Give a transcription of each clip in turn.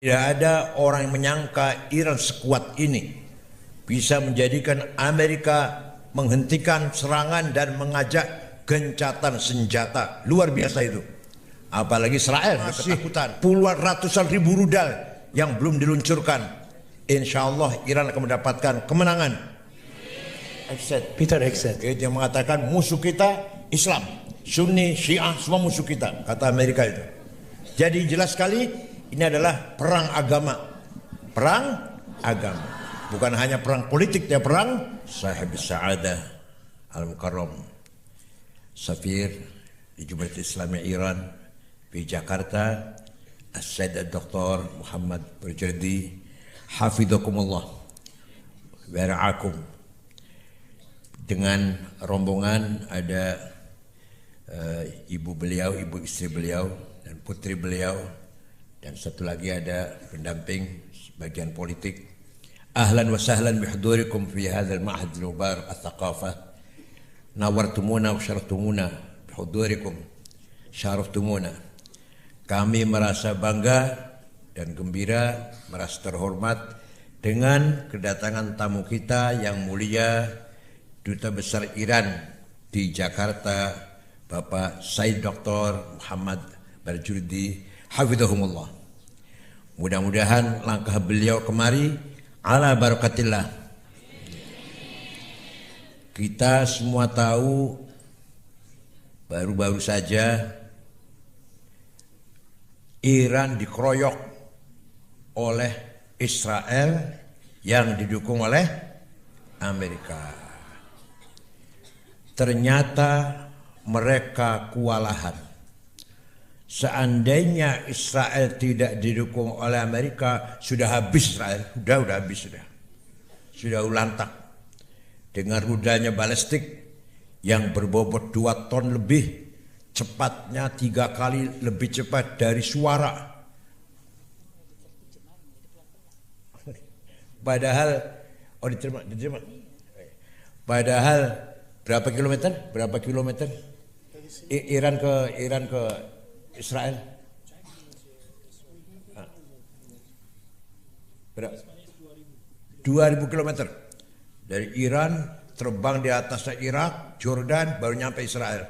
Tidak ada orang yang menyangka Iran sekuat ini bisa menjadikan Amerika menghentikan serangan dan mengajak gencatan senjata. Luar biasa itu. Apalagi Israel masih puluhan ratusan ribu rudal yang belum diluncurkan. Insya Allah Iran akan mendapatkan kemenangan. Peter Hegseth. Itu yang mengatakan musuh kita Islam, Sunni, Syiah, semua musuh kita, kata Amerika itu. Jadi jelas sekali ini adalah perang agama. Perang agama. Bukan hanya perang politik, ya perang sahib sa'adah al-mukarram Safir di Jumhuriyat Islamiyah Iran di Jakarta, As-Sayyid Dr. Muhammad Burjardi hafidhakumullah wa ra'akum. Dengan rombongan ada ibu beliau, ibu istri beliau dan putri beliau, dan satu lagi ada pendamping bagian politik. Ahlan wa sahlan bihudurikum fi hadzal ma'had al-mubarak al-thaqafah. Nawartumuna wa syaraftumuna bihudurikum, syaraftumuna. Kami merasa bangga dan gembira, merasa terhormat dengan kedatangan tamu kita yang mulia, Duta Besar Iran di Jakarta, Bapak Said Dr. Muhammad Burjardi hafidhahumullah. Mudah-mudahan langkah beliau kemari ala barakatillah. Kita semua tahu baru-baru saja Iran dikeroyok oleh Israel yang didukung oleh Amerika. Ternyata mereka kewalahan. Seandainya Israel tidak didukung oleh Amerika, sudah habis Israel, sudah habis sudah ulantak dengan rudalnya balistik yang berbobot 2 ton lebih, cepatnya 3 kali lebih cepat dari suara. Padahal diterima. Padahal berapa kilometer? Iran ke Israel. Berapa? 2000 kilometer. Dari Iran terbang di atasnya Irak, Jordan, baru nyampe Israel.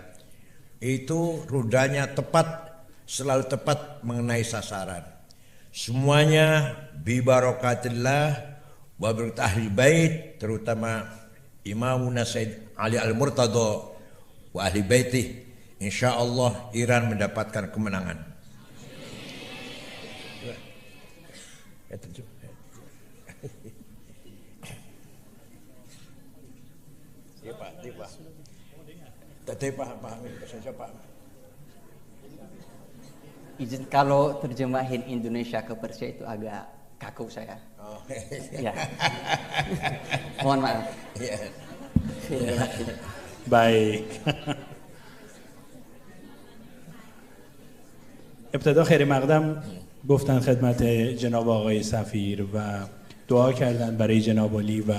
Itu rudanya tepat, selalu tepat mengenai sasaran. Semuanya bi barakatillah wa barakat ahli bait, terutama Imamuna Said Ali Al-Murtada wa ahli baitih. InsyaAllah Iran mendapatkan kemenangan. Ya Pak, paham. Izin kalau terjemahin Indonesia ke Persia itu agak kaku saya. Oh. Ya. Mohon maaf. Ya. Baik. ابتدا خیر مقدم گفتن خدمت جناب آقای سفیر و دعا کردن برای جناب عالی و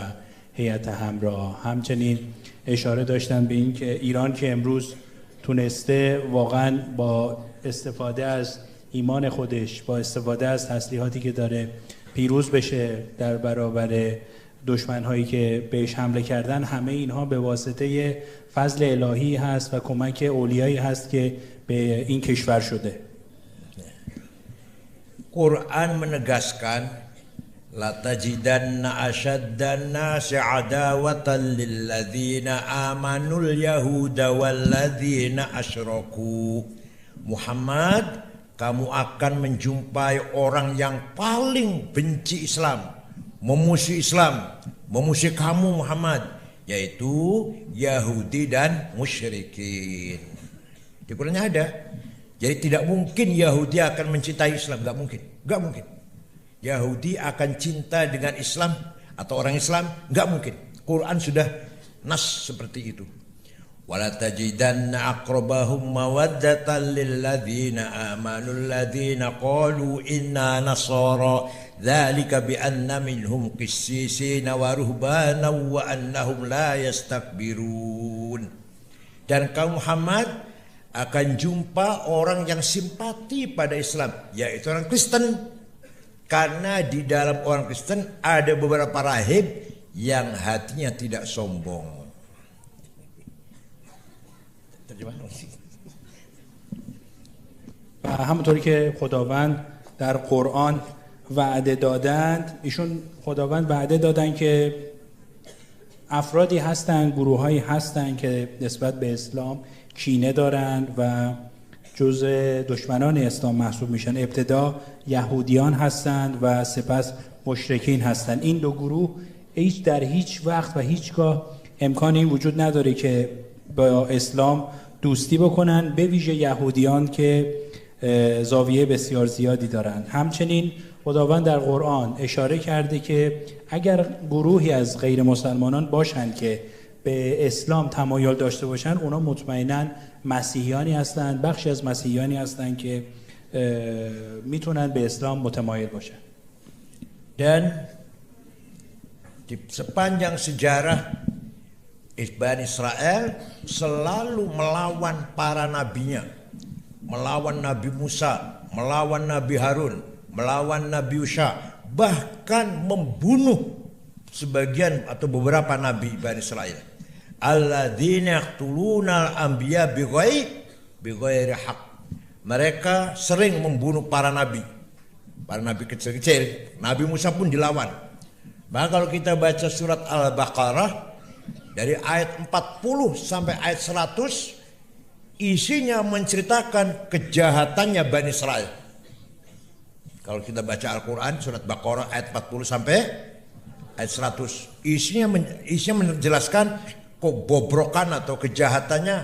هیئت همراه. همچنین اشاره داشتن به این که ایران که امروز تونسته واقعا با استفاده از ایمان خودش، با استفاده از تسلیحاتی که داره پیروز بشه در برابر دشمن‌هایی که بهش حمله کردن، همه اینها به واسطه فضل الهی هست و کمک اولیایی هست که به این کشور شده. Quran menegaskan latajidanna asyaddan nasi adawatan lilladzina amanul yahuda walladzina asyraku. Muhammad, kamu akan menjumpai orang yang paling benci Islam, memusuhi kamu Muhammad, yaitu Yahudi dan musyrikin. Di Qurannya ada. Jadi tidak mungkin Yahudi akan mencintai Islam, enggak mungkin. Yahudi akan cinta dengan Islam atau orang Islam, enggak mungkin. Quran sudah nas seperti itu. Wala tajidanna aqrabahum mawaddatan lilladzina amanu alladzina qalu inna nasara dzalika bi anna minhum qissisina wa ruhbana wa annahum la yastakbirun. Dan kaum Muhammad akan jumpa orang yang simpati pada Islam, yaitu orang Kristen. Karena di dalam orang Kristen ada beberapa rahib yang hatinya tidak sombong. و همونطوری که خداوند در قرآن وعده دادند، ایشون خداوند وعده دادن که افرادی هستن، گروهایی هستن که نسبت به اسلام کینه دارن و جز دشمنان اسلام محسوب میشن. ابتدا یهودیان هستند و سپس مشرکین هستند. این دو گروه در هیچ وقت و هیچگاه امکان این وجود نداره که با اسلام دوستی بکنن، به ویژه یهودیان که زاویه بسیار زیادی دارند. همچنین خداوند در قرآن اشاره کرده که اگر گروهی از غیر مسلمانان باشند که به اسلام تمایل داشته باشند، اونا مطمئناً مسیحیانی هستند، بخشی از مسیحیانی هستند که میتونن به اسلام متمایل باشن. Dan di sepanjang sejarah Bani Israel selalu melawan para nabinya, melawan Nabi Musa, melawan Nabi Harun, melawan Nabi Yusha, bahkan membunuh sebagian atau beberapa nabi Bani Israel. Alladzina yaqtuluna al-anbiya bighairi haq. Mereka sering membunuh para nabi kecil-kecil. Nabi Musa pun dilawan. Maka kalau kita baca surat Al-Baqarah dari ayat 40 sampai ayat 100, isinya menceritakan kejahatannya Bani Israel. Kalau kita baca Al-Quran surat Baqarah ayat 40 sampai ayat 100, isinya menjelaskan kebobrokan atau kejahatannya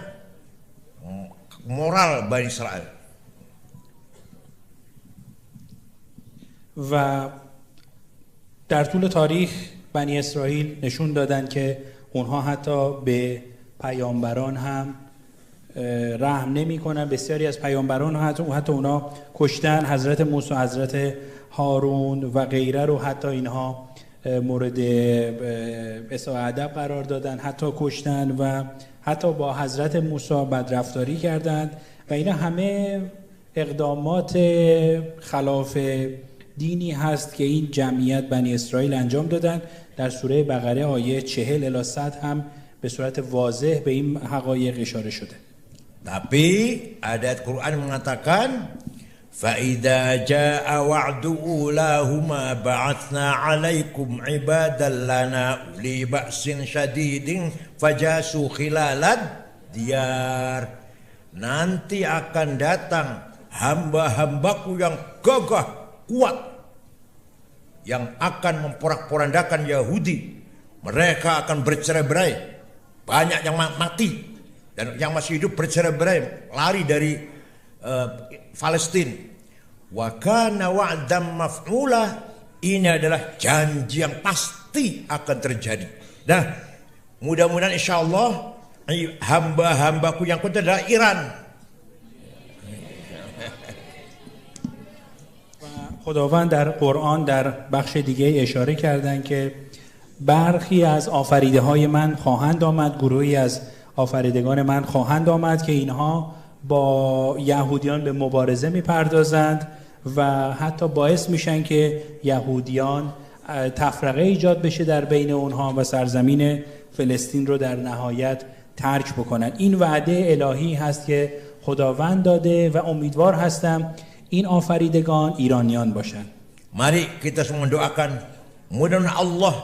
moral Bani Israel. و در طول تاریخ بنی اسرائیل نشون دادن که اونها حتی به پیامبران هم رحم نمی کنن. بسیاری از پیامبران حتی اونا کشتن. حضرت موسی، حضرت هارون و غیره رو حتی اینها مورد اساء ادب قرار دادن، حتی کشتن و حتی با حضرت موسی بدرفتاری کردند و اینا همه اقدامات خلاف دینی هست که این جمعیت بنی اسرائیل انجام دادن. در سوره بقره آیه 40 الی 100 هم به صورت واضح به این حقایق اشاره شده. Tapi ayat Quran mengatakan فَإِذَا جَاءَ وَعْدُ أُولَاهُمَا بَعَثْنَا عَلَيْكُمْ عِبَادًا لَنَا أُولِي بَأْسٍ شَدِيدٍ فَجَاسُوا خِلَالَ الدِّيَارِ. Nanti akan datang hamba-hambaku yang gagah kuat yang akan memporak-porandakan Yahudi. Mereka akan bercerai-berai, banyak yang mati dan yang masih hidup bercerai-berai, lari dari Palestina. Wa kana wa'dan maf'ula, ini adalah janji yang pasti akan terjadi. Nah, mudah-mudahan insyaallah hamba-hambaku yang kuat adalah Iran. خداوند در قرآن در بخش دیگه اشاره کردن که برخی از آفریده های من خواهند آمد، گروهی از آفریدگان من خواهند آمد که اینها با یهودیان به مبارزه میپردازند و حتی باعث میشن که یهودیان تفرقه ایجاد بشه در بین اونها و سرزمین فلسطین رو در نهایت ترک بکنن. این وعده الهی هست که خداوند داده و امیدوار هستم این آفریدگان ایرانیان باشن. Mari kita semua doakan mudah-mudahan Allah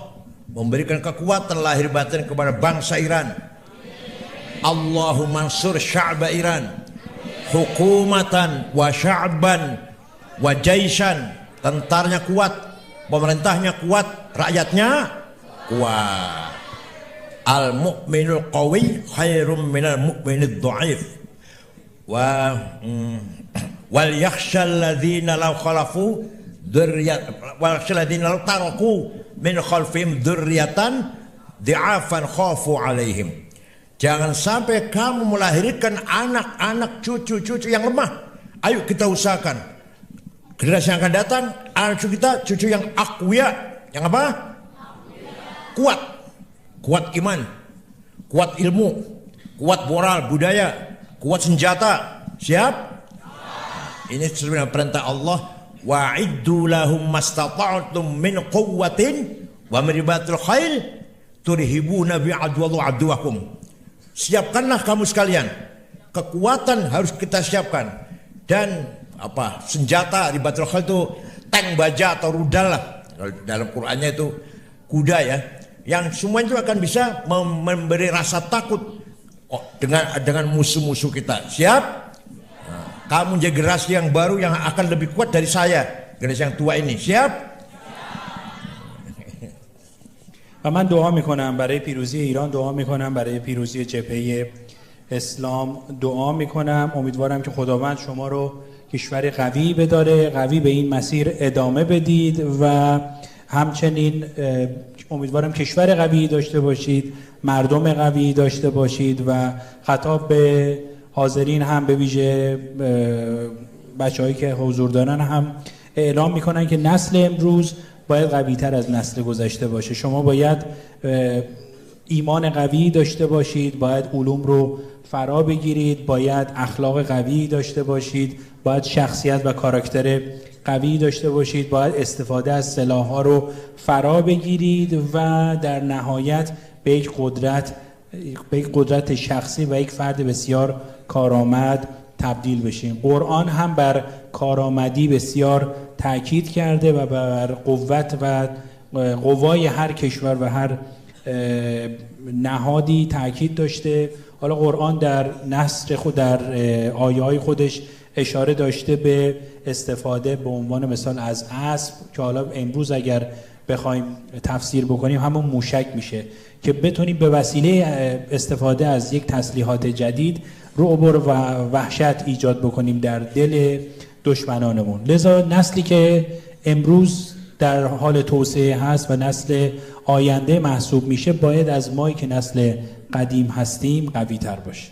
memberikan kekuatan lahir batin kepada bangsa Iran. Allahumma ansur sya'ba Iran hukumatan wa sya'ban wa jaisan. Tentaranya kuat, pemerintahnya kuat, rakyatnya kuat. Al-mu'minul qawi khairum minal mu'minid dha'if. Wal yakhshal ladzina law khalafu dzurriyyatan wal yakhshal ladzina law taraku min khalfihim dzurriyyatan di'afan khafu alaihim. Jangan sampai kamu melahirkan anak-anak cucu-cucu yang lemah. Ayo kita usahakan generasi yang akan datang anak cucu kita cucu yang aqwiya, yang apa? Kuat iman, kuat ilmu, kuat moral budaya, kuat senjata. Siap? Ini sebenarnya perintah Allah. wa'iddu lahum mastata'tum min quwwatin wa min ribatil khail turhibuna bi'adwallahu adwakum. Siapkanlah kamu sekalian, kekuatan harus kita siapkan, dan senjata ribatul khail itu tank baja atau rudal lah, dalam Qur'annya itu kuda ya, yang semua itu akan bisa memberi rasa takut dengan musuh-musuh kita. Siap? Nah, kamu jadi generasi yang baru yang akan lebih kuat dari saya, generasi yang tua ini. Siap? و من دعا میکنم برای پیروزی ایران، دعا میکنم برای پیروزی جبهه اسلام، دعا میکنم. امیدوارم که خداوند شما رو کشور قوی بداره، قوی به این مسیر ادامه بدید و همچنین امیدوارم کشور قوی داشته باشید، مردم قوی داشته باشید و خطاب به حاضرین هم به ویژه بچه‌هایی که حضور دارن هم اعلام میکنن که نسل امروز باید قوی تر از نسل گذشته باشه. شما باید ایمان قوی داشته باشید، باید علوم رو فرا بگیرید، باید اخلاق قوی داشته باشید، باید شخصیت و کاراکتر قوی داشته باشید، باید استفاده از سلاح‌ها رو فرا بگیرید و در نهایت به یک قدرت شخصی و یک فرد بسیار کارآمد تبدیل بشیم. قرآن هم بر کارآمدی بسیار تاکید کرده و بر قوت و قوای هر کشور و هر نهادی تاکید داشته. حالا قرآن در نصر خود، در آیه‌های خودش اشاره داشته به استفاده به عنوان مثال از اسب، که حالا امروز اگر بخوایم تفسیر بکنیم همون موشک میشه، که بتونیم به وسیله استفاده از یک تسلیحات جدید رعب و وحشت ایجاد بکنیم در دل دشمنانمون. لذا نسلی که امروز در حال توسعه هست و نسل آینده محسوب میشه باید از مایی که نسل قدیم هستیم قوی تر باشه.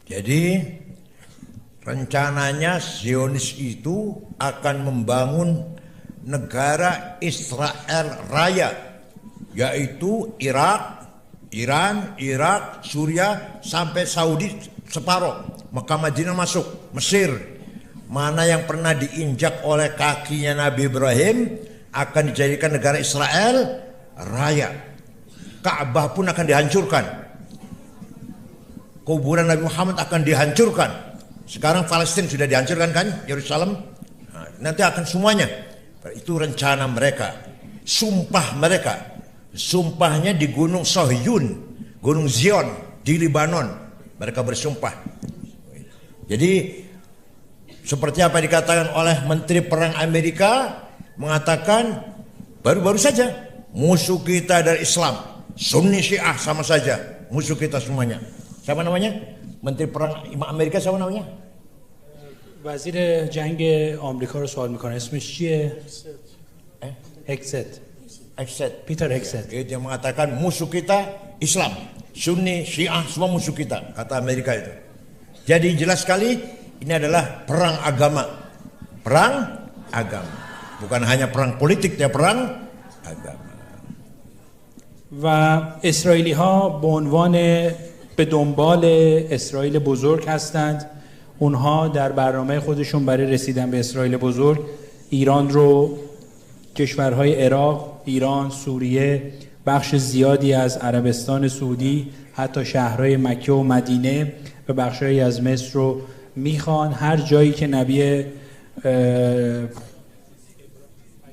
Jadi rencananya Zionis itu akan membangun negara Israel Raya, yaitu Irak, Iran, Irak, Suriah sampai Saudi separuh, Mekah Madinah masuk, Mesir. Mana yang pernah diinjak oleh kakinya Nabi Ibrahim akan dijadikan negara Israel Raya. Ka'bah pun akan dihancurkan. Kuburan Nabi Muhammad akan dihancurkan. Sekarang Palestina sudah dihancurkan kan, Yerusalem. Nah, nanti akan semuanya. Itu rencana mereka. Sumpah mereka. Sumpahnya di Gunung Sohyun, Gunung Zion di Lebanon. Mereka bersumpah. Jadi seperti apa dikatakan oleh Menteri Perang Amerika, mengatakan baru-baru saja musuh kita dari Islam, Sunni Syiah sama saja, musuh kita semuanya. Siapa namanya? Menteri Perang Amerika siapa namanya? وزیر جنگ آمریکا رو سوال میکنه، اسمش چیه؟ Hegseth. Peter Hegseth. Dia mengatakan musuh kita Islam, Sunni, Syiah semua musuh kita, kata Amerika itu. Jadi jelas sekali ini adalah perang agama. Perang agama. Bukan hanya perang politik, ya perang agama. و اسرائیلی ها به عنوان به دنبال اسرائیل بزرگ هستند. اونها در برنامه خودشون برای رسیدن به اسرائیل بزرگ ایران رو، کشورهای عراق، ایران، سوریه، بخش زیادی از عربستان سعودی، حتی شهرهای مکه و مدینه و بخشهایی از مصر رو میخوان. هر جایی که نبی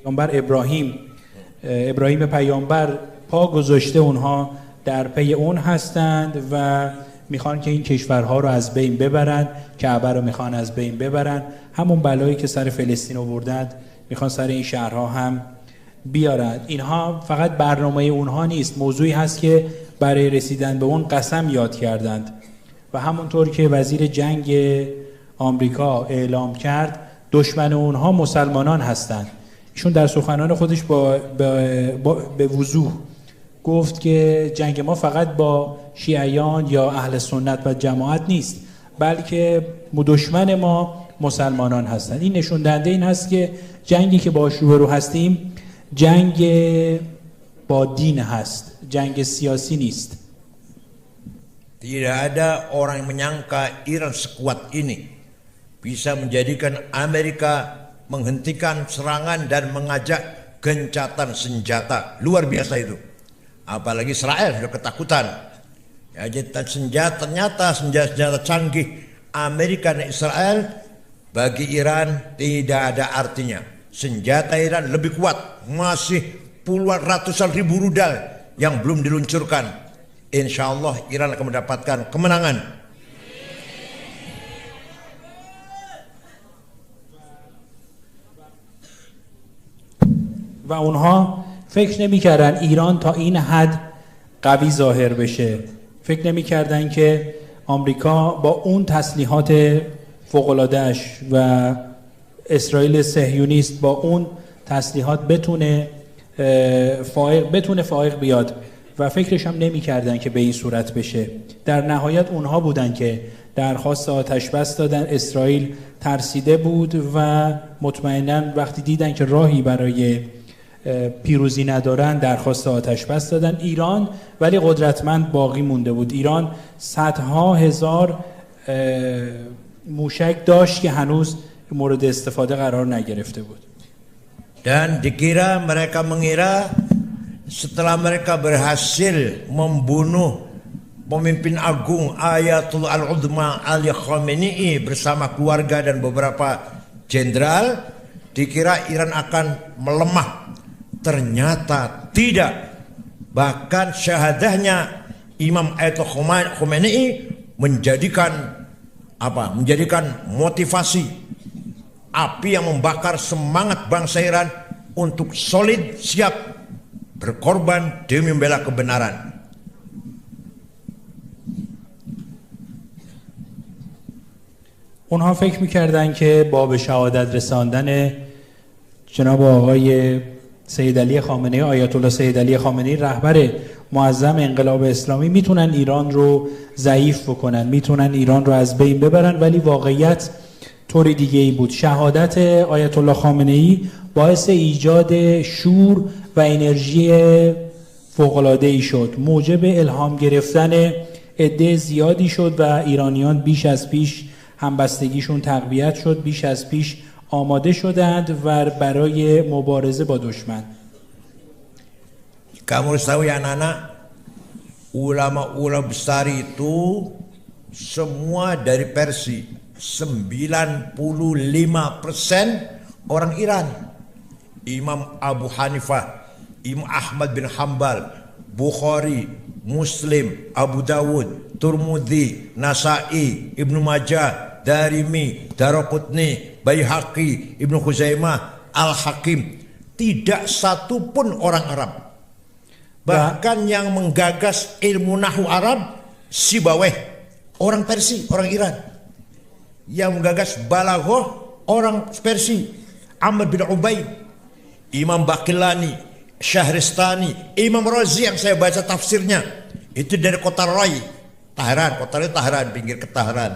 پیامبر ابراهیم پیامبر پا گذاشته اونها در پی اون هستند و میخوان که این کشورها رو از بین ببرن، کعبه رو میخوان از بین ببرن. همون بلایی که سر فلسطین آوردند میخوان سر این شهرها هم بیارند. اینها فقط برنامه اونها نیست، موضوعی هست که برای رسیدن به اون قسم یاد کردند و همونطور که وزیر جنگ آمریکا اعلام کرد دشمن اونها مسلمانان هستند. ایشون در سخنان خودش به وضوح گفت که جنگ ما فقط با شیعیان یا اهل سنت و جماعت نیست، بلکه دشمن ما مسلمانان هستند. این نشون دهنده این هست که جنگی که باهاش روبرو هستیم جنگ با دین هست، جنگ سیاسی نیست. Tidak ada orang yang menyangka Iran sekuat ini bisa menjadikan Amerika menghentikan serangan dan mengajak gencatan senjata. Luar biasa itu. Apalagi Israel sudah ketakutan. Ya, ternyata senjata canggih Amerika dan Israel bagi Iran tidak ada artinya. Senjata Iran lebih kuat, masih puluhan ratusan ribu rudal yang belum diluncurkan. Insya Allah Iran akan mendapatkan kemenangan. و اونها فکر نمی‌کردن ایران تا این حد قوی ظاهر بشه. فکر نمی‌کردن که آمریکا با اون تسلیحات فوق‌العاده‌اش و اسرائیل صهیونیست با اون تسلیحات بتونه فائق بیاد و فکرش هم نمی‌کردن که به این صورت بشه. در نهایت اونها بودن که درخواست آتش بس دادن. اسرائیل ترسیده بود و مطمئناً وقتی دیدن که راهی برای پیروزی ندارن درخواست آتش بس دادن. ایران ولی قدرتمند باقی مونده بود. ایران صدها هزار موشک داشت که هنوز مورد استفاده قرار نگرفته بود. Dan mereka mengira setelah mereka berhasil membunuh pemimpin agung Ayatollah Al-Udma Ali Khamenei bersama keluarga dan beberapa jenderal, dikira Iran akan melemah. Ternyata tidak. Bahkan syahadahnya Imam Ayatollah Khamenei menjadikan motivasi, api yang membakar semangat bangsa Iran untuk solid, siap berkorban demi membela kebenaran. اونها فکر می‌کردن که با به شهادت رساندن جناب آقای سید علی خامنه‌ای، آیت الله سید علی خامنه‌ای رهبر معظم انقلاب اسلامی میتونن ایران رو ضعیف بکنن، میتونن ایران رو از بین ببرن، ولی واقعیت طوری دیگه ای بود. شهادت آیت الله خامنه‌ای باعث ایجاد شور و انرژی فوق‌العاده‌ای شد، موجب الهام گرفتن عده زیادی شد و ایرانیان بیش از پیش همبستگیشون تقویت شد، بیش از پیش آماده شدند و برای مبارزه با دشمن. Kamu harus tahu ya anak-anak, ulama-ulama besar itu semua dari Persia. 95% orang Iran. Imam Abu Hanifah, Imam Ahmad bin Hanbal, Bukhari, Muslim, Abu Dawud, Turmudi, Nasai, Ibnu Majah, Darimi, Daraqutni, Baihaqi, Ibnu Khuzaimah, Al-Hakim. Tidak satu pun orang Arab. Bahkan yang menggagas ilmu Nahwu Arab, Sibawayh, orang Persia, orang Iran. Yang menggagas Balaghah, orang Persia, Amr bin Ubaid, Imam Baqillani, Syahristani, Imam Razi yang saya baca tafsirnya itu dari kota Rai, Tahran, kota Rai Tahran, pinggir ke Tahran.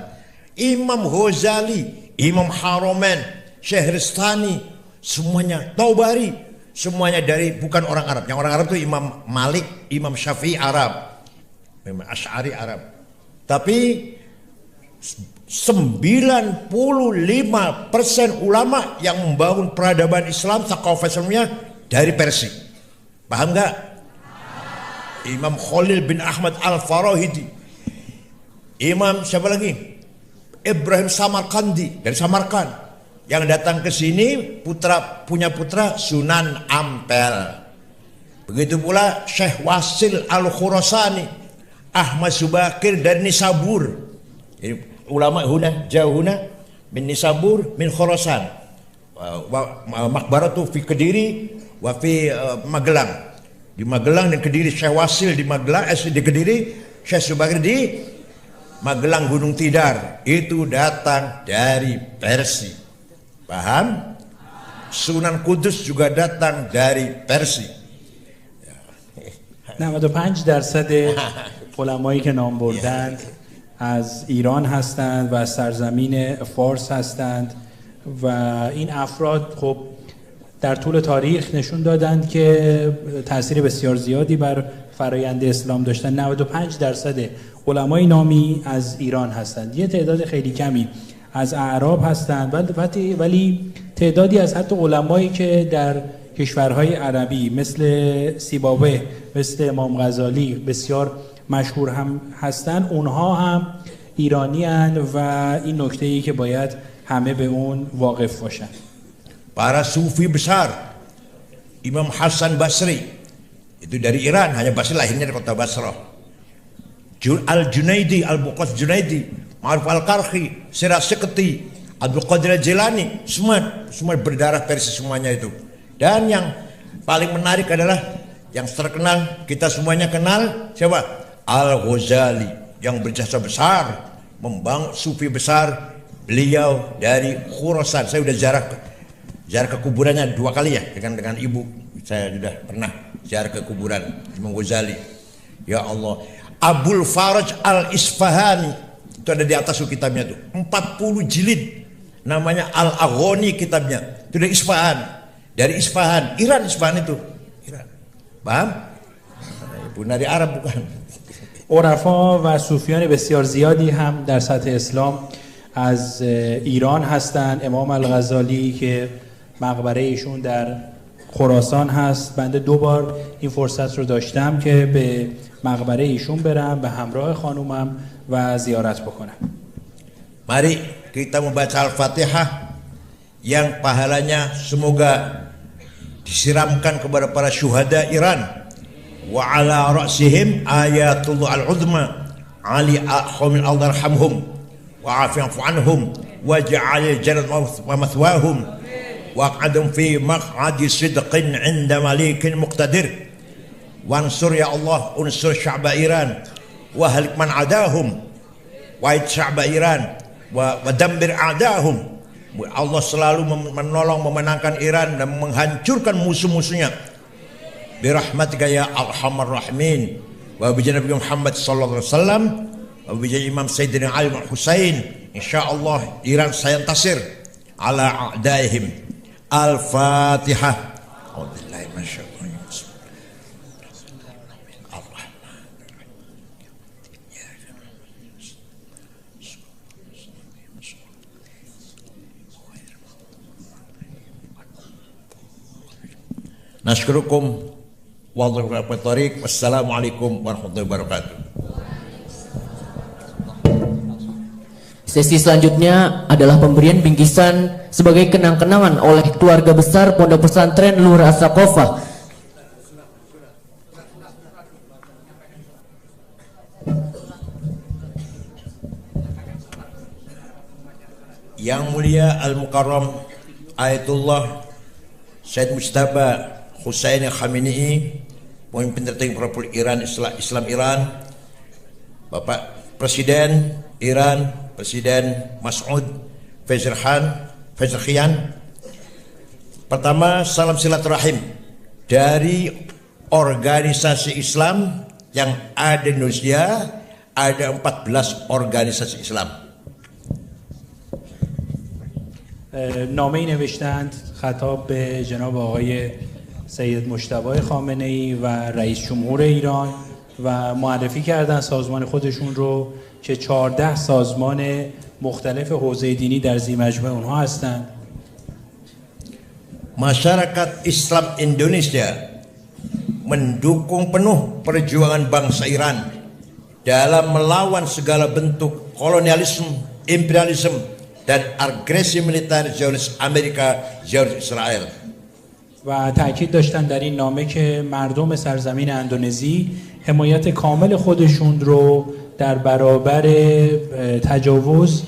Imam Ghazali, Imam Haromen, Syahristani, semuanya Taubari, semuanya dari bukan orang Arab. Yang orang Arab itu Imam Malik, Imam Syafi'i Arab, Imam Asy'ari Arab. Tapi 95% ulama yang membangun peradaban Islam, thaqafah Islamnya dari Persia. Paham nggak? Imam Khalil bin Ahmad Al-Farahidi, Imam siapa lagi? Ibrahim Samarkandi dari Samarkand yang datang ke sini punya putra Sunan Ampel. Begitu pula Syekh Wasil Al-Khurasani, Ahmad Subakir dari Nisabur. Jadi, ulama jauhuna min Nisabur min Khurasan. Makbaratu fi Kediri wa fi Magelang. Di Magelang dan Kediri, Syekh Wasil di Magelang, di Kediri, Syekh Subakir di Magelang Gunung Tidar. Itu datang dari Persia. Paham? Sunan Kudus juga datang dari Persia. 95% علمایی که نام بردند از ایران هستند و از سرزمین فارس هستند و این افراد خب در طول تاریخ نشون دادند که تاثیر بسیار زیادی بر فرایند اسلام داشتند. 95% علمای نامی از ایران هستند. یه تعداد خیلی کمی از اعراب هستند ولی تعدادی از حتی علمایی که در کشورهای عربی مثل سیباوه، مثل امام غزالی بسیار مشهور هم هستن، اونها هم ایرانی هستند و این نکته‌ای که باید همه به اون واقف باشن. Para sufi besar, Imam Hasan Basri, itu dari Iran, hanya Basri lahirnya di kota Basrah. Al-Junaidi, Al-Buqas Junaidi, Ma'ruf Al-Karhi, Sirah Sikti, Abdul Qadir Al-Jilani, semua berdarah Persia semuanya itu. Dan yang paling menarik adalah yang terkenal, kita semuanya kenal, siapa? Al-Ghazali, yang berjasa besar, membangun sufi besar, beliau dari Khurasan. Saya sudah ziarah ke kuburannya 2 kali ya, dengan ibu. Saya sudah pernah ziarah ke kuburan Imam Ghazali. Ya Allah. Abul Faraj Al-Isfahani, itu ada di atas kitabnya tuh, 40 jilid, namanya Al-Aghani kitabnya, itu dari Isfahan. Dari Isfahan, Iran. Isfahan itu Iran, paham? Bukan dari Arab, bukan. عرفا و صوفیان بسیار زیادی هم در سطح اسلام از ایران هستند. امام الغزالی که مقبره ایشون در خراسان هست، بنده 2 بار این فرصت رو داشتم که به مقبره ایشون برم به همراه خانومم و زیارت بکنم. Mari kita membaca Al-Fatihah yang pahalanya semoga disiramkan kepada para syuhada Iran. Wa ala ra'sihim ayatullah al-uzma ali akhumil aldarhamhum wa afi'afu anhum wa ja'alil jannat wa mathwahum wa aqadum fi maq'adi sidqin 'inda malikin muqtadir. Wansur ya Allah, unsur sya'ba Iran wa halik man adahum wa sya'ba Iran wa dammir a'dahum. Allah selalu menolong, memenangkan Iran dan menghancurkan musuh-musuhnya. Birahmatika ya arhamar rahimin wa bi Nabi Muhammad sallallahu alaihi wasallam wa bi Imam Sayyidina Ali bin Husain, insyaallah Iran sayantasir ala a'daihim. Al-Fatihah. Alhamdulillah, masyaallah. Nashkurukum wassalamualaikum warahmatullahi wabarakatuh. Sesi selanjutnya adalah pemberian bingkisan sebagai kenang-kenangan oleh keluarga besar Pondok Pesantren Luhur As-Saqafah. Yang mulia Al-Mukarram Ayatullah Syed Mujtaba Hussein Khamenei, pemimpin tertinggi Republik Iran, Islam Iran, Bapak Presiden Iran, Presiden Mas'ud Pezeshkian. Pertama, salam silaturahim dari organisasi Islam yang ada di Indonesia. Ada 14 organisasi Islam. نامه‌ای نوشتند خطاب به جناب آقای سید مجتبی خامنه‌ای و رئیس جمهور ایران و معرفی کردن سازمان خودشون رو که 14 سازمان مختلف حوزه دینی در ذی‌مجموع اونها هستند. Masyarakat Islam Indonesia mendukung penuh perjuangan bangsa Iran dalam melawan segala bentuk kolonialisme, imperialisme dan agresi militer Zionis Amerika, Zionis Israel. و تأکید داشتن در این نامه که مردم سرزمین اندونزی حمایت کامل خودشون رو در برابر تجاوز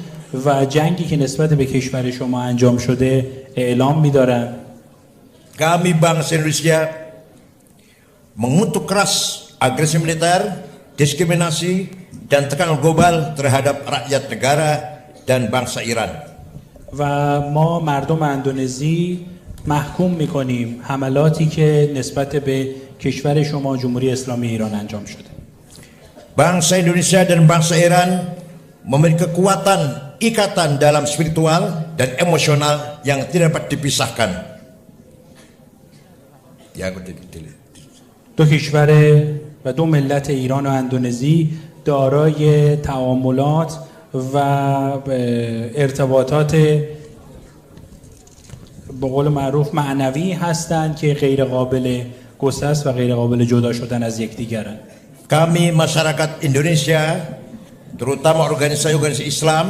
و جنگی که نسبت به کشور شما انجام شده اعلام می‌دارن. Kami bangsa Indonesia mengutuk keras agresi militer, diskriminasi dan tekanan global terhadap rakyat negara dan bangsa Iran. و ما مردم اندونزی محکوم می‌کنیم حملاتی که نسبت به کشور شما جمهوری اسلامی ایران انجام شده. Bangsa Indonesia dan bangsa Iran memiliki kekuatan ikatan dalam spiritual dan emosional yang tidak dapat dipisahkan. دو کشور و دو ملت ایران و اندونزی دارای تعاملات و ارتباطات به قول معروف معنوی هستند که غیر قابل گسست و غیر قابل جدا شدن از یکدیگرند. Kami masyarakat Indonesia, terutama organisasi-organisasi Islam,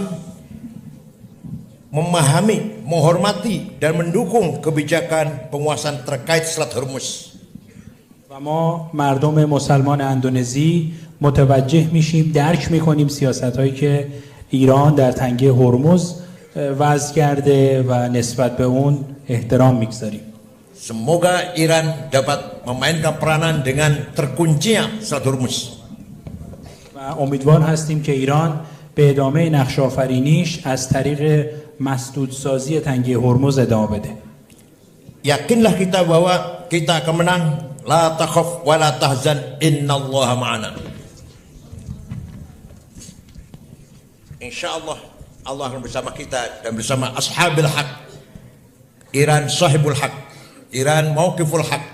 memahami, menghormati dan mendukung kebijakan penguasaan terkait Selat Hormuz. و ما مردم مسلمان اندونزی متوجه میشیم، درک میکنیم سیاست‌هایی که ایران در تنگه هرمز وضع کرده و نسبت به اون احترام میگذاریم. Semoga Iran dapat memainkan peranan dengan terkuncinya Selat Hormuz. و امیدوار هستیم که ایران به ادامه نقش آفرینیش از طریق مسدودسازی تنگه هرمز ادامه بده. Yakinlah kita bahwa kita akan menang. La takhaf wa la tahzan, innallaha ma'ana. Insyaallah Allah akan bersama kita dan bersama ashabil haq. Iran sahibul haq. Iran mauqiful haq.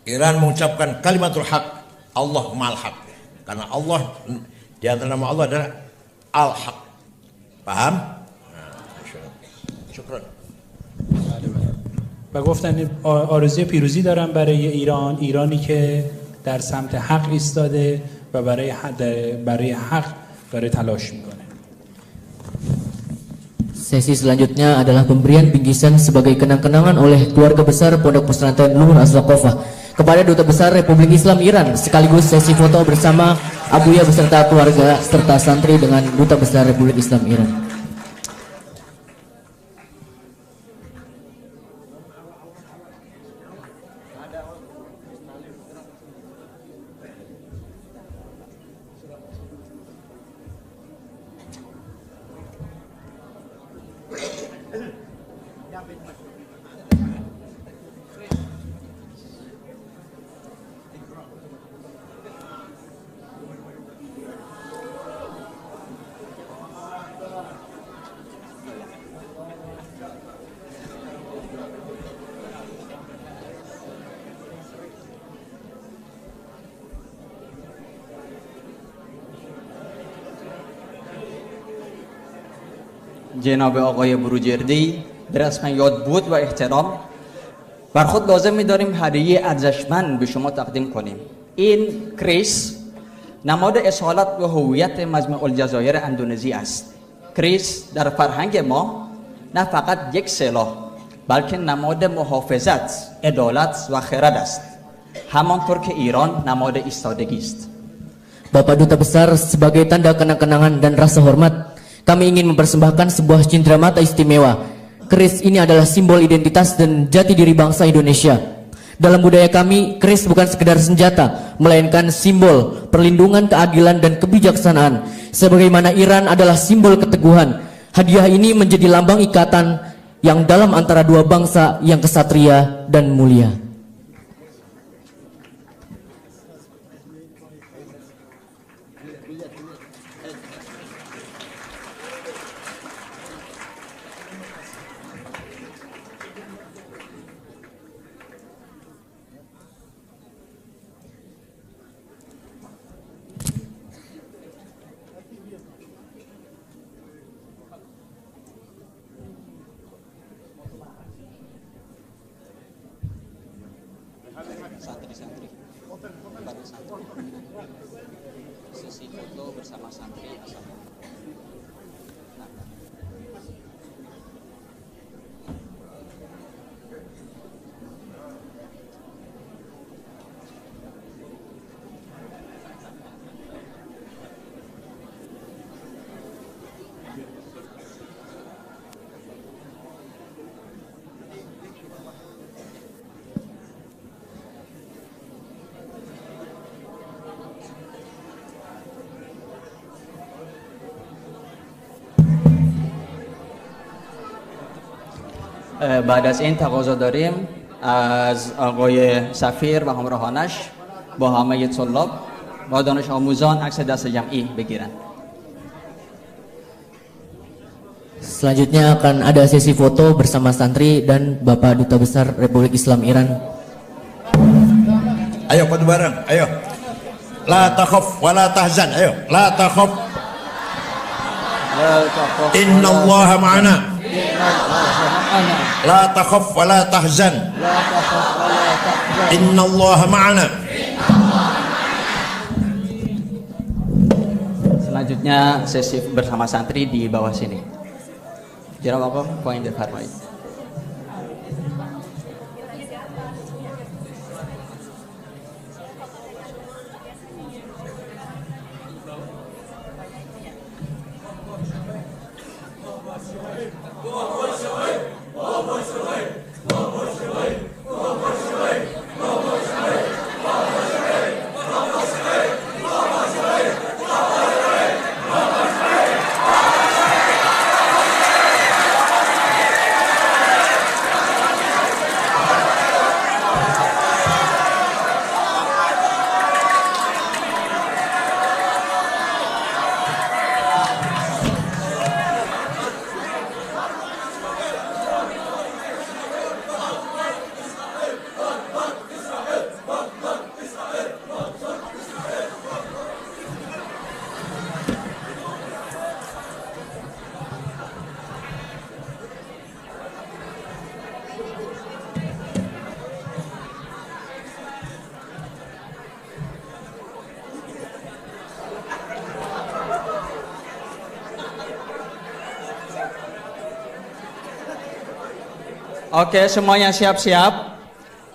Iran mengucapkan kalimatul haq. Allah ma'al haq. Karena Allah, di antara nama Allah adalah al-haq. Paham? Syukran. و گفتن آرزوی پیروزی دارم برای ایران، ایرانی که در سمت حق ایستاده و برای حق داره تلاش میکنه. Sesi selanjutnya adalah pemberian bingkisan sebagai kenang-kenangan oleh keluarga besar Pondok Pesantren Luhur Az-Zaqafah kepada Duta Besar Republik Islam Iran, sekaligus sesi foto bersama Abuya beserta keluarga serta santri dengan Duta Besar Republik Islam Iran. جناب آقای بروجردی به رسم یادبود و احترام بر خود لازم می‌داریم هدیه ارزشمند به شما تقدیم کنیم. این کریس نماد اصالت و هویت مجمع الجزایر اندونزی است. کریس در فرهنگ ما نه فقط یک سلاح بلکه نماد محافظت، عدالت و خرد است. همانطور که ایران نماد ایستادگی است. Bapak Duta Besar, sebagai tanda kenang-kenangan dan rasa hormat, kami ingin mempersembahkan sebuah cindramata istimewa. Keris ini adalah simbol identitas dan jati diri bangsa Indonesia. Dalam budaya kami, keris bukan sekedar senjata, melainkan simbol perlindungan, keadilan, dan kebijaksanaan. Sebagaimana Iran adalah simbol keteguhan, hadiah ini menjadi lambang ikatan yang dalam antara dua bangsa yang kesatria dan mulia. Sesi foto bersama santri. بعد از این تقاضا داریم از آقای سفیر و همراهانش با همه طلاب و دانش آموزان عکس دست جمعی بگیرن. Selanjutnya akan ada sesi foto bersama santri dan Bapak Duta Besar Republik Islam Iran. Ayo foto bareng, ayo. La takhaf wa la tahzan, ayo. La takhaf. Innallaha ma'ana. معنا لا تخف ولا تحزن لا تخف ولا تحزن إن الله معنا. Selanjutnya sesi bersama santri di bawah sini. Jawab apa? Poin terfarmai. Oke, semuanya siap-siap.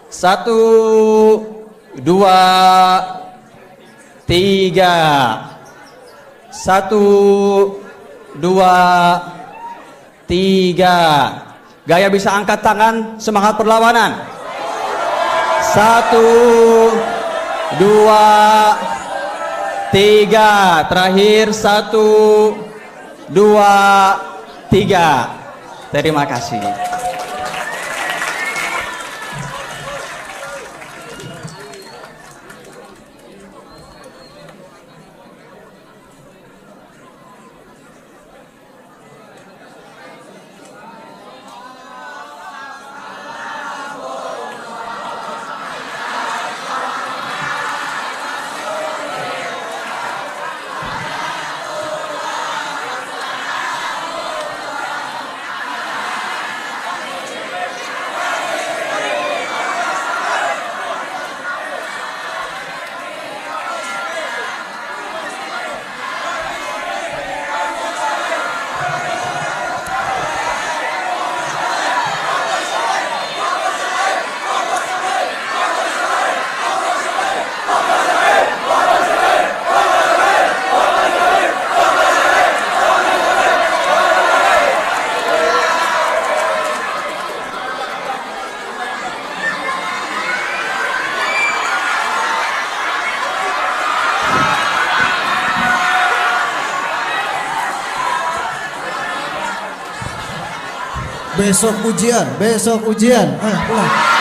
1, 2, 3. 1, 2, 3. Gaya bisa angkat tangan, semangat perlawanan. 1, 2, 3. Terakhir 1, 2, 3. Terima kasih. Besok ujian. Pulang.